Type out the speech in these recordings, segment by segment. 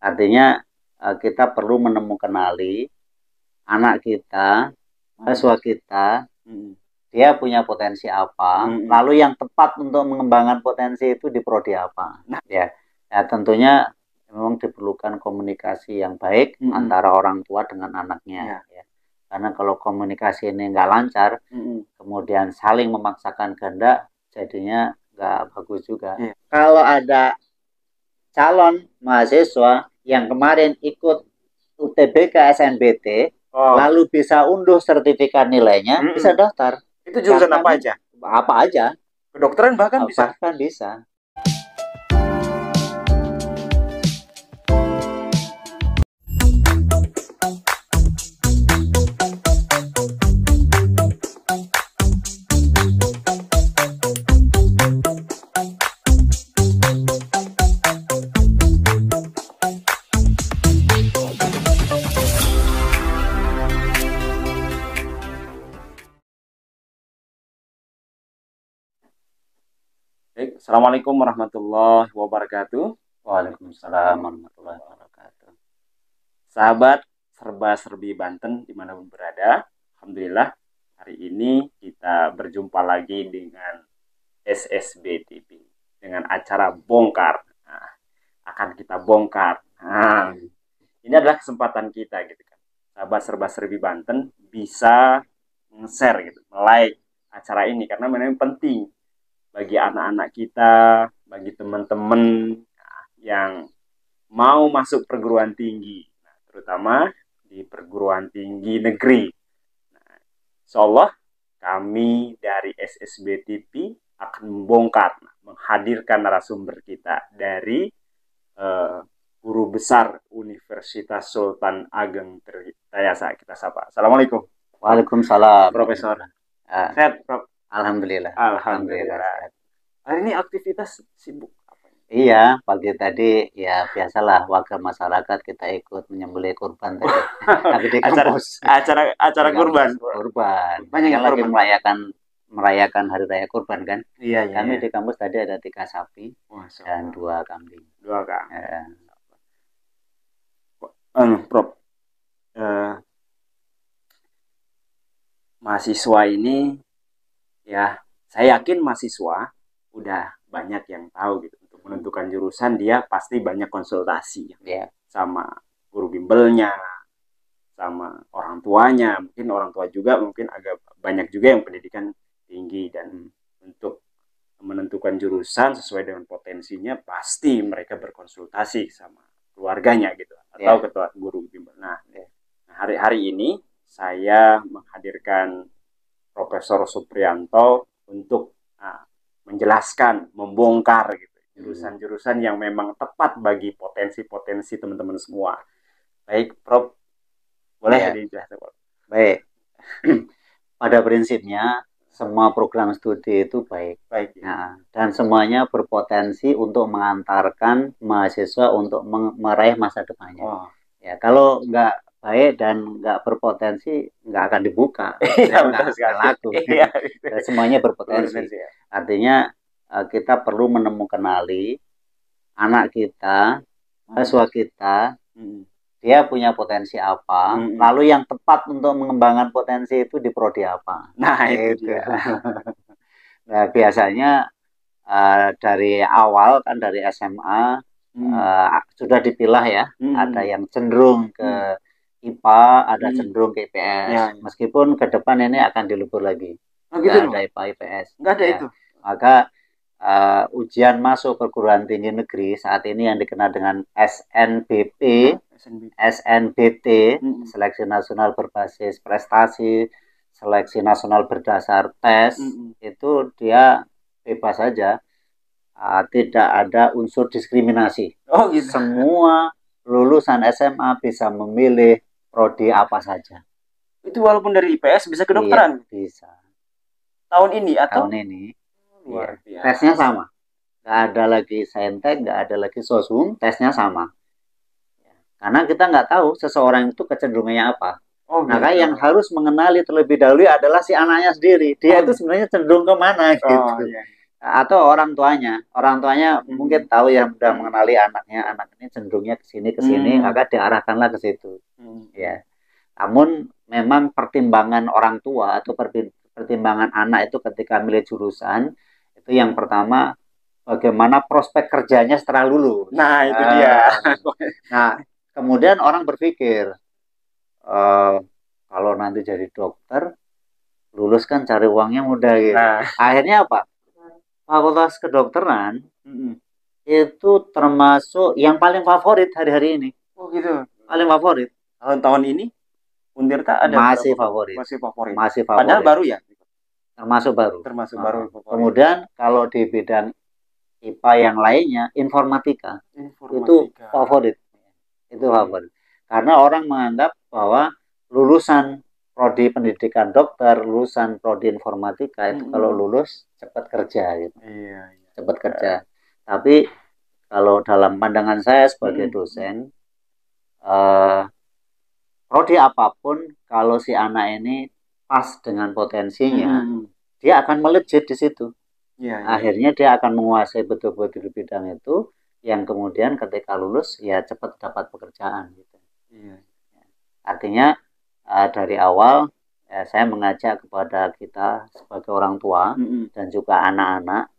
Artinya kita perlu menemukan anak kita, siswa kita, dia punya potensi apa, lalu yang tepat untuk mengembangkan potensi itu di prodi apa. Ya, tentunya memang diperlukan komunikasi yang baik antara orang tua dengan anaknya. Ya. Karena kalau komunikasi ini nggak lancar, kemudian saling memaksakan kehendak, jadinya nggak bagus juga. Kalau ada calon mahasiswa yang kemarin ikut UTBK SNBT, lalu bisa unduh sertifikat nilainya, bisa daftar. Itu jurusan apa aja? Apa aja. Kedokteran bahkan bisa. Bahkan bisa. Assalamualaikum warahmatullahi wabarakatuh. Waalaikumsalam warahmatullahi wabarakatuh. Sahabat serba-serbi Banten dimanapun berada, alhamdulillah hari ini kita berjumpa lagi dengan SSB TV dengan acara bongkar. Nah, akan kita bongkar. Nah, ini adalah kesempatan kita gitu kan. Sahabat serba-serbi Banten bisa nge-share gitu, like acara ini karena memang penting bagi anak-anak kita, bagi teman-teman yang mau masuk perguruan tinggi, terutama di perguruan tinggi negeri. Nah, insyaallah kami dari SSB TV akan membongkar, menghadirkan narasumber kita dari guru besar Universitas Sultan Ageng Tirtayasa. Kita sapa. Assalamualaikum. Waalaikumsalam. Profesor. Sehat, Prof? Alhamdulillah. Alhamdulillah. Hari ini aktivitas sibuk apa? Iya, pagi tadi ya biasalah warga masyarakat kita ikut menyembelih kurban tadi. Tapi di kampus. Acara kurban. Kurban. Banyak yang lagi kurban. merayakan hari raya kurban kan? Iya. Kami di kampus tadi ada 3 sapi dan 2 kambing. 2 kambing. Prof. Mahasiswa ini ya, saya yakin mahasiswa udah banyak yang tahu gitu. Untuk menentukan jurusan dia pasti banyak konsultasi sama guru bimbelnya, sama orang tuanya. Mungkin orang tua juga mungkin agak banyak juga yang pendidikan tinggi, dan untuk menentukan jurusan sesuai dengan potensinya pasti mereka berkonsultasi sama keluarganya gitu atau ketua guru bimbel. Nah, hari ini saya menghadirkan Profesor Supriyanto untuk menjelaskan, membongkar gitu jurusan-jurusan yang memang tepat bagi potensi-potensi teman-teman semua. Baik, Prof, boleh dijelaskan, Prof? Baik. Pada prinsipnya semua program studi itu baik. Nah, dan semuanya berpotensi untuk mengantarkan mahasiswa untuk meraih masa depannya. Ya, kalau nggak baik dan nggak berpotensi nggak akan dibuka. Nggak laku. Semuanya berpotensi. Artinya kita perlu menemukan anak kita, siswa kita, dia punya potensi apa, lalu yang tepat untuk mengembangkan potensi itu di prodi apa. Nah, itu. Nah, biasanya dari awal kan dari SMA sudah dipilah ya. Ada yang cenderung ke IPA, ada cenderung ke IPS. Meskipun ke depan ini akan dilebur lagi. Nggak ada IPA, IPS. Nggak ada itu. Maka ujian masuk perguruan tinggi negeri saat ini yang dikenal dengan SNBP, SNBT, Seleksi Nasional Berbasis Prestasi, Seleksi Nasional Berdasar Tes, itu dia bebas saja. Tidak ada unsur diskriminasi. Gitu. Semua lulusan SMA bisa memilih prodi apa saja. Itu walaupun dari IPS bisa kedokteran? Iya, bisa. Tahun ini atau? Tahun ini. Luar biasa. Tesnya sama. Nggak ada lagi saintek, nggak ada lagi sosum, tesnya sama. Karena kita nggak tahu seseorang itu kecenderungannya apa. Maka yang harus mengenali terlebih dahulu adalah si anaknya sendiri. Dia itu sebenarnya cenderung kemana gitu. atau orang tuanya mungkin tahu ya, udah mengenali anaknya, anak ini cenderungnya ke sini, maka diarahkanlah ke situ. Ya. Namun memang pertimbangan orang tua atau pertimbangan anak itu ketika milih jurusan itu yang pertama bagaimana prospek kerjanya setelah lulus. Nah, itu dia. Nah, kemudian orang berpikir kalau nanti jadi dokter, lulus kan cari uangnya mudah gitu. Nah. Akhirnya apa? Fakultas kedokteran itu termasuk yang paling favorit hari-hari ini. Oh gitu. Paling favorit. Tahun-tahun ini Untirta ada masih favorit. Masih favorit. Padahal baru ya. Termasuk baru. Baru. Kemudian kalau di bidang IPA yang lainnya, informatika. Itu favorit. Itu favorit. Karena orang menganggap bahwa lulusan prodi pendidikan dokter, lulusan prodi informatika itu kalau lulus cepat kerja gitu. Iya. Cepat kerja. Tapi kalau dalam pandangan saya sebagai dosen, prodi apapun kalau si anak ini pas dengan potensinya, dia akan melejit di situ. Akhirnya dia akan menguasai betul-betul di bidang itu, yang kemudian ketika lulus ya cepat dapat pekerjaan gitu. Artinya dari awal saya mengajak kepada kita sebagai orang tua dan juga anak-anak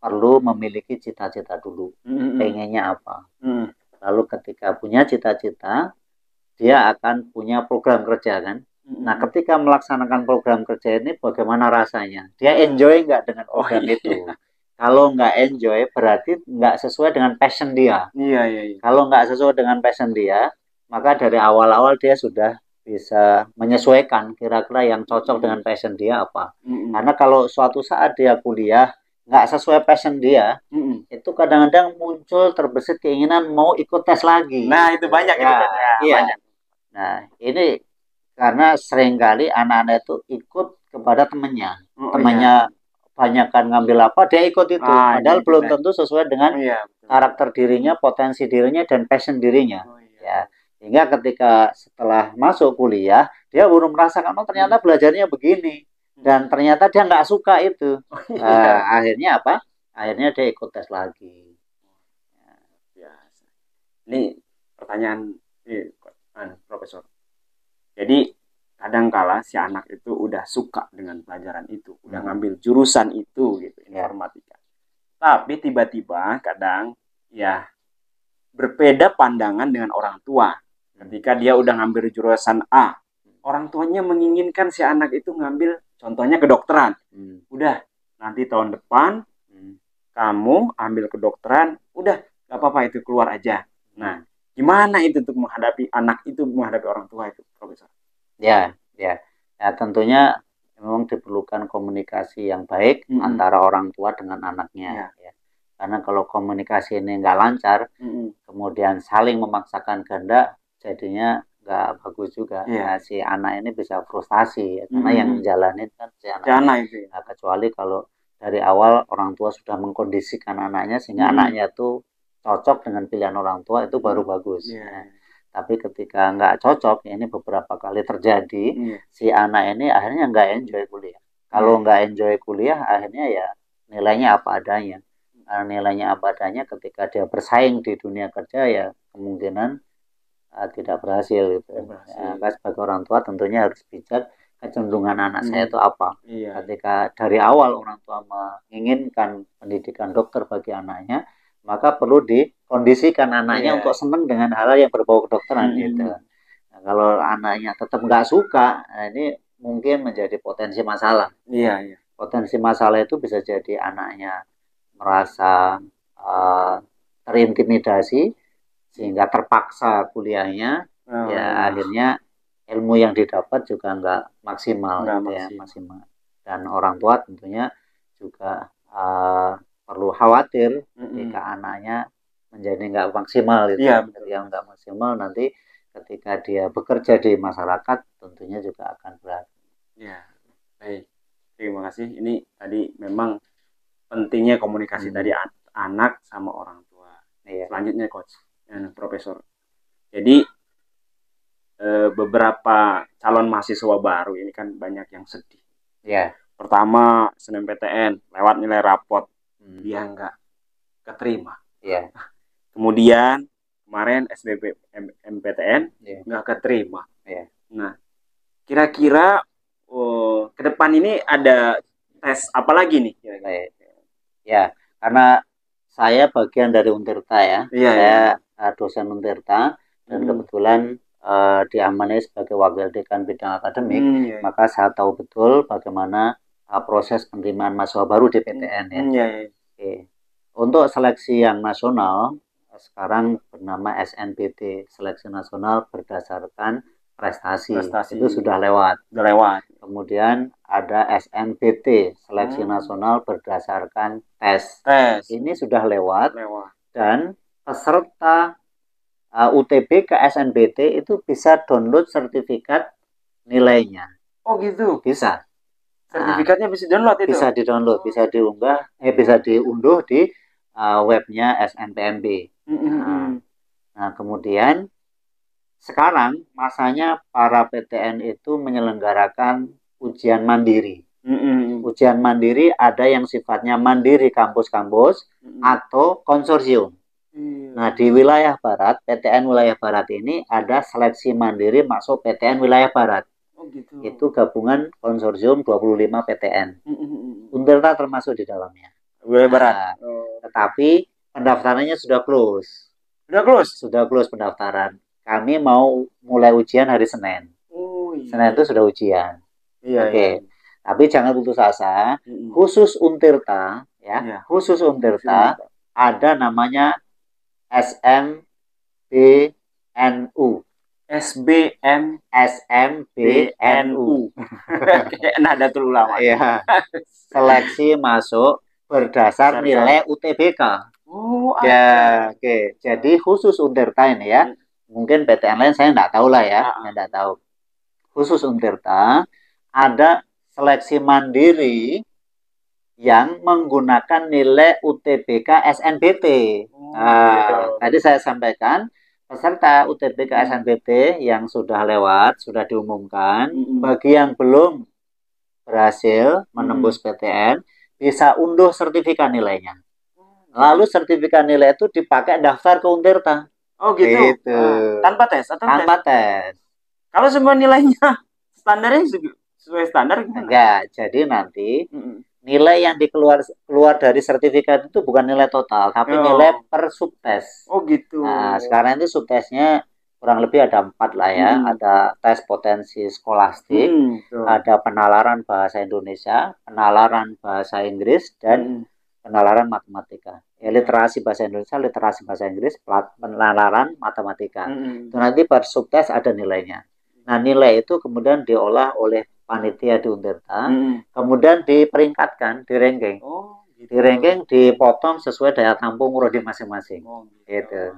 perlu memiliki cita-cita dulu, pengennya apa. Lalu ketika punya cita-cita, dia akan punya program kerja kan. Nah, ketika melaksanakan program kerja ini bagaimana rasanya? Dia enjoy nggak dengan program itu? Kalau nggak enjoy, berarti nggak sesuai dengan passion dia. Iya. Kalau nggak sesuai dengan passion dia, maka dari awal-awal dia sudah bisa menyesuaikan kira-kira yang cocok dengan passion dia apa. Karena kalau suatu saat dia kuliah nggak sesuai passion dia, itu kadang-kadang muncul terbesit keinginan mau ikut tes lagi. Nah, itu banyak ya. Iya. Banyak. Nah, ini karena seringkali anak-anak itu ikut kepada temannya. Temannya banyak kan ngambil apa, dia ikut itu. Padahal belum tentu sesuai dengan karakter dirinya, potensi dirinya, dan passion dirinya. Ya. Hingga ketika setelah masuk kuliah, dia baru merasakan, oh ternyata belajarnya begini. Dan ternyata dia nggak suka itu. Akhirnya apa? Akhirnya dia ikut tes lagi. Ini pertanyaan Profesor. Jadi kadangkala si anak itu udah suka dengan pelajaran itu, udah ngambil jurusan itu gitu, informatika. Tapi tiba-tiba kadang ya berbeda pandangan dengan orang tua. Ketika dia udah ngambil jurusan A, orang tuanya menginginkan si anak itu ngambil contohnya kedokteran. Udah, nanti tahun depan kamu ambil kedokteran, udah gak apa-apa itu keluar aja. Nah, gimana itu untuk menghadapi anak itu, menghadapi orang tua itu, Profesor? Ya, tentunya memang diperlukan komunikasi yang baik antara orang tua dengan anaknya. Ya. Karena kalau komunikasi ini nggak lancar, kemudian saling memaksakan kehendak, jadinya nggak bagus juga. Nah, si anak ini bisa frustasi, karena yang menjalani kan si anak itu. Nah, kecuali kalau dari awal orang tua sudah mengkondisikan anaknya sehingga anaknya itu cocok dengan pilihan orang tua, itu baru bagus. Tapi ketika nggak cocok, ini beberapa kali terjadi, si anak ini akhirnya nggak enjoy kuliah. Kalau nggak enjoy kuliah, akhirnya ya nilainya apa adanya. Nilainya apa adanya, ketika dia bersaing di dunia kerja ya kemungkinan tidak berhasil gitu. Ya, sebagai orang tua tentunya harus bijak kecenderungan anak saya itu apa. Ketika dari awal orang tua menginginkan pendidikan dokter bagi anaknya, maka perlu dikondisikan anaknya untuk senang dengan hal yang berbau kedokteran gitu. Nah, kalau anaknya tetap nggak suka, nah ini mungkin menjadi potensi masalah. Potensi masalah itu bisa jadi anaknya merasa terintimidasi sehingga terpaksa kuliahnya, akhirnya ilmu yang didapat juga nggak maksimal. Dan orang tua tentunya juga perlu khawatir ketika anaknya menjadi nggak maksimal gitu. Yang nggak maksimal nanti ketika dia bekerja di masyarakat tentunya juga akan berat. Baik, terima kasih. Ini tadi memang pentingnya komunikasi dari anak sama orang tua. Selanjutnya Coach, Profesor. Jadi beberapa calon mahasiswa baru ini kan banyak yang sedih. pertama SNMPTN lewat nilai rapot, dia nggak keterima. Iya. Kemudian kemarin SBMPTN nggak keterima. Iya. Nah, kira-kira ke depan ini ada tes apa lagi nih? Ya, karena saya bagian dari Untirta ya. Iya, saya dosen Untirta dan kebetulan diamanai sebagai wakil dekan bidang akademik, maka saya tahu betul bagaimana proses penerimaan mahasiswa baru di PTN ya. Oke. Untuk seleksi yang nasional sekarang bernama SNBT, Seleksi Nasional Berdasarkan Prestasi. Itu sudah lewat. Kemudian ada SNBT, Seleksi Nasional Berdasarkan Tes. Ini sudah lewat. Dan peserta UTBK SNBT itu bisa download sertifikat nilainya. Oh gitu? Bisa. Sertifikatnya bisa download itu? Bisa di-download, bisa diunggah, bisa diunduh di webnya SNPMB. Nah, kemudian sekarang masanya para PTN itu menyelenggarakan ujian mandiri. Ujian mandiri ada yang sifatnya mandiri kampus-kampus atau konsorsium. Nah, di wilayah Barat, PTN wilayah Barat ini ada seleksi mandiri masuk PTN wilayah Barat. Gitu. Itu gabungan konsorsium 25 PTN. Untirta termasuk di dalamnya. Wilayah Barat. Tetapi pendaftarannya sudah close. Sudah close pendaftaran. Kami mau mulai ujian hari Senin. Senin itu sudah ujian. Oke. Tapi jangan putus asa. Khusus Untirta ya. Khusus Untirta ada namanya SMBNU. SMBNU. Kayak Nahdlatul Ulama. Iya. Seleksi masuk berdasar nilai UTBK. Ya, oke. Jadi khusus Untirta ini ya. Mungkin PTN lain saya nggak tahu lah ya. Saya nggak tahu. Khusus Untirta ada seleksi mandiri yang menggunakan nilai UTBK SNBT. Tadi saya sampaikan peserta UTBK SNBT yang sudah lewat, sudah diumumkan. Bagi yang belum berhasil menembus PTN, bisa unduh sertifikat nilainya. Lalu sertifikat nilai itu dipakai daftar ke Untirta. Oh gitu. Tanpa tes atau tanpa tes? Kalau semua nilainya standarnya sesuai standar gimana? Enggak. Jadi nanti nilai yang keluar dari sertifikat itu bukan nilai total, tapi nilai per subtes. Oh gitu. Nah, sekarang itu subtesnya kurang lebih ada 4 lah ya. Ada tes potensi skolastik, ada penalaran bahasa Indonesia, penalaran bahasa Inggris, dan penalaran matematika. Ya, literasi bahasa Indonesia, literasi bahasa Inggris, penalaran matematika. Itu nanti per subtes ada nilainya. Nah, nilai itu kemudian diolah oleh panitia di Untirta, kemudian diperingkatkan, di ranking. Di ranking dipotong sesuai daya tampung prodi masing-masing. Gitu.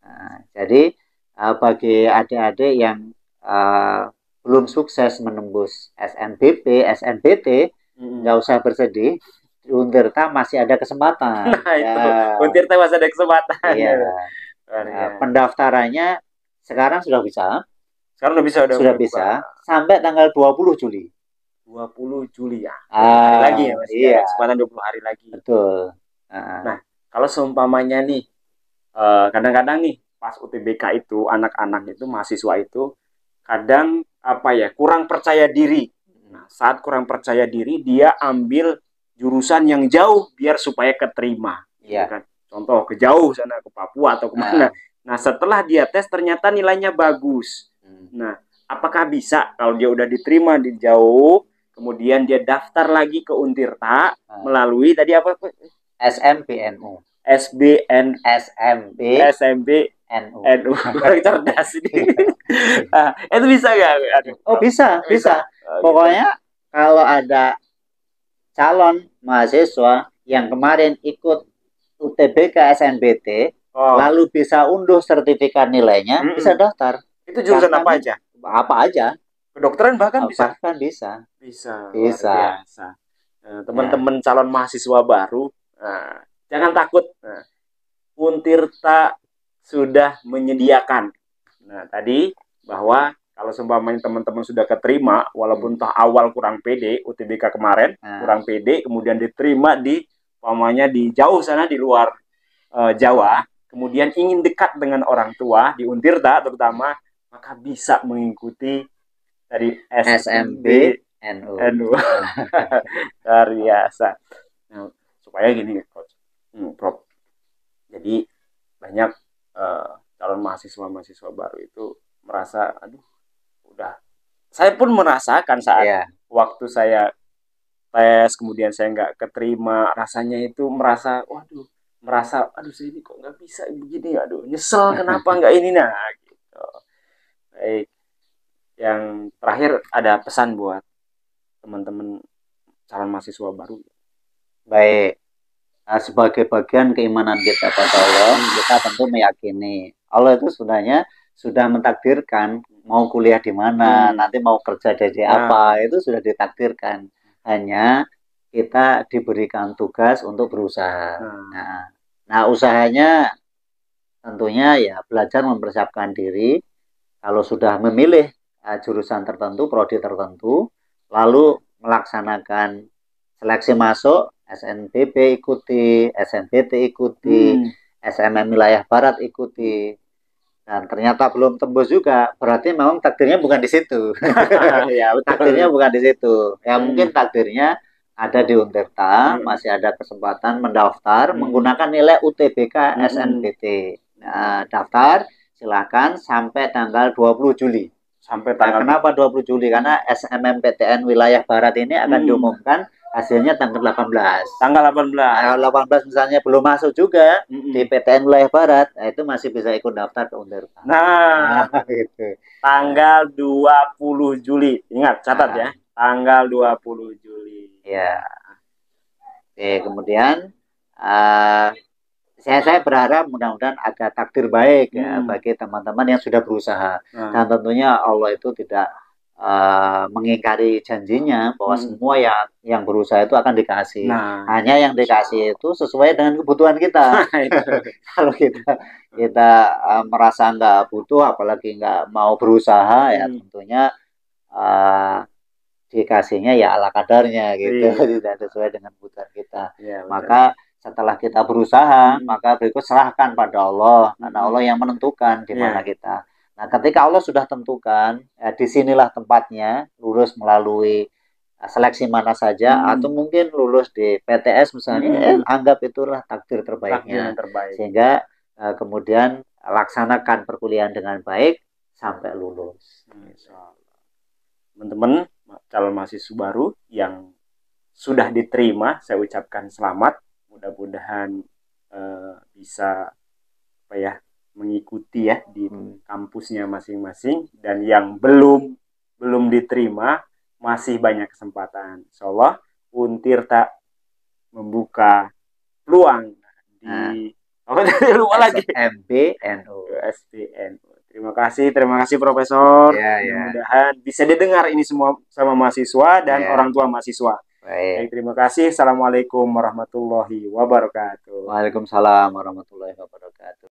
Nah, jadi bagi adik-adik yang belum sukses menembus SNBP, SNBT, nggak usah bersedih. Di Untirta masih ada kesempatan. Untirta masih ada kesempatan. Pendaftarannya sekarang sudah bisa. Sekarang sudah bisa sampai tanggal 20 Juli. 20 Juli ya. Hari lagi ya Mas. Iya. Kesempatan 20 hari lagi. Betul. Nah, kalau seumpamanya nih kadang-kadang nih pas UTBK itu anak-anak itu mahasiswa itu kadang kurang percaya diri. Nah, saat kurang percaya diri dia ambil jurusan yang jauh biar supaya keterima. Iya. Kan? Contoh ke jauh sana ke Papua atau kemana. Nah, setelah dia tes ternyata nilainya bagus. Nah, apakah bisa kalau dia udah diterima di jauh, kemudian dia daftar lagi ke Untirta melalui tadi apa? SMBNU. SMBNU. Kurang cerdas ini. Itu bisa nggak? Oh bisa. Pokoknya kalau ada calon mahasiswa yang kemarin ikut UTBK SNBT, lalu bisa unduh sertifikat nilainya, bisa daftar. Itu jurusan apa aja? Apa aja. Kedokteran bahkan bisa? Bahkan bisa. Teman-teman calon mahasiswa baru, jangan takut. Untirta sudah menyediakan. Nah, tadi bahwa kalau seumpamanya teman-teman sudah keterima, walaupun toh awal kurang pede, UTBK kemarin kurang pede, kemudian diterima di umpamanya di jauh sana di luar Jawa, kemudian ingin dekat dengan orang tua di Untirta terutama, maka bisa mengikuti dari SMB NU. Luar biasa. Nah, supaya gini, Coach, Prof. Jadi banyak calon mahasiswa baru itu merasa, aduh, udah. Saya pun merasakan saat waktu saya tes, kemudian saya nggak keterima, rasanya itu merasa, aduh saya ini kok nggak bisa begini, aduh nyesel kenapa nggak ini, nah gitu. Baik, yang terakhir ada pesan buat teman-teman calon mahasiswa baru. Baik, sebagai bagian keimanan kita pada Allah, kita tentu meyakini Allah itu sebenarnya sudah mentakdirkan mau kuliah di mana, nanti mau kerja jadi apa, itu sudah ditakdirkan. Hanya kita diberikan tugas untuk berusaha. Nah, usahanya tentunya ya belajar mempersiapkan diri. Kalau sudah memilih jurusan tertentu, prodi tertentu, lalu melaksanakan seleksi masuk, SNBP ikuti, SNBT ikuti, SMM wilayah barat ikuti. Dan ternyata belum tembus juga, berarti memang takdirnya bukan di situ. Ya, betul. Takdirnya bukan di situ. Ya mungkin takdirnya ada di Untirta, masih ada kesempatan mendaftar menggunakan nilai UTBK SNBT. Nah, daftar silakan sampai tanggal 20 Juli. Sampai tanggal kenapa 20 Juli? Karena SMMPTN wilayah barat ini akan diumumkan hasilnya tanggal 18. Tanggal 18. Tanggal 18 misalnya belum masuk juga di PTN wilayah barat, nah itu masih bisa ikut daftar ke Untirta. Nah, gitu. Tanggal 20 Juli. Ingat, catat ya. Tanggal 20 Juli. Ya. Oke, kemudian saya berharap mudah-mudahan ada takdir baik ya bagi teman-teman yang sudah berusaha. Dan tentunya Allah itu tidak mengingkari janjinya bahwa semua yang berusaha itu akan dikasih. Hanya yang dikasih itu sesuai dengan kebutuhan kita. Kalau kita merasa nggak butuh, apalagi nggak mau berusaha, ya tentunya dikasihnya ya ala kadarnya gitu, tidak sesuai dengan kebutuhan kita. Maka setelah kita berusaha, maka berikut serahkan pada Allah, karena Allah yang menentukan di mana kita. Nah, ketika Allah sudah tentukan, disinilah tempatnya, lulus melalui seleksi mana saja, atau mungkin lulus di PTS misalnya, anggap itulah takdir terbaiknya. Sehingga kemudian laksanakan perkuliahan dengan baik sampai lulus. Teman-teman calon mahasiswa baru yang sudah diterima, saya ucapkan selamat. Mudah-mudahan bisa mengikuti ya di kampusnya masing-masing, dan yang belum diterima masih banyak kesempatan. Insyaallah Untirta membuka peluang di SMBNU. Terima kasih Profesor. Mudah-mudahan bisa didengar ini semua sama mahasiswa dan orang tua mahasiswa. Baik, terima kasih. Assalamualaikum warahmatullahi wabarakatuh. Waalaikumsalam warahmatullahi wabarakatuh.